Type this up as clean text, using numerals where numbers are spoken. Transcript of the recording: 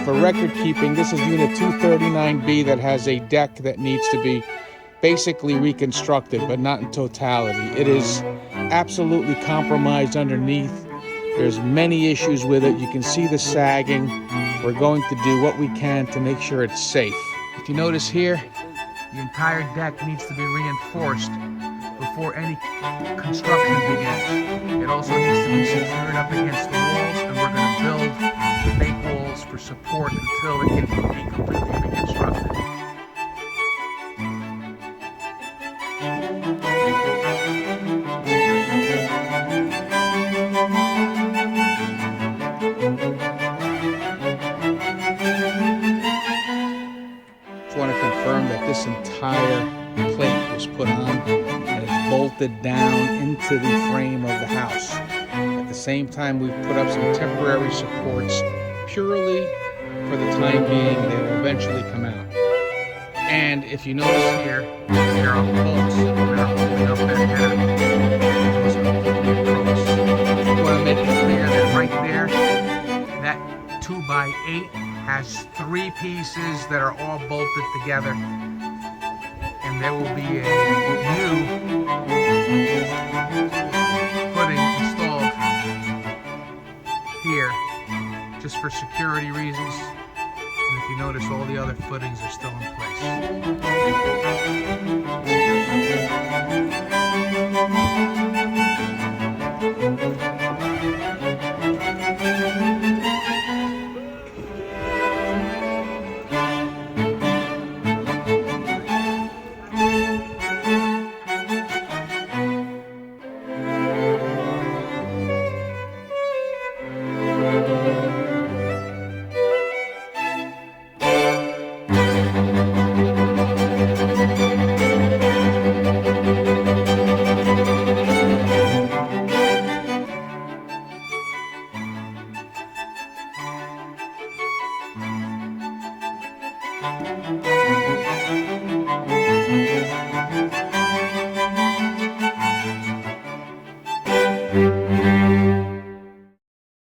for record keeping, this is unit 239B that has a deck that needs to be basically reconstructed, but not in totality. It is absolutely compromised underneath. There's many issues with it. You can see the sagging. We're going to do what we can to make sure it's safe. If you notice here, the entire deck needs to be reinforced before any construction begins. It also needs to be secured up against the walls, and we're going to build the fake walls for support until it can be completely reconstructed. I want to confirm that this entire plate was put on and it's bolted down into the frame of the house. At the same time, we've put up some temporary supports purely for the time being. They will eventually come out. And if you notice here, there are bolts that are holding up that header. Those are completely across. I want to make it clear that right there, that 2x8 has 3 pieces that are all bolted together, and there will be a new footing installed here just for security reasons. And if you notice, all the other footings are still in place.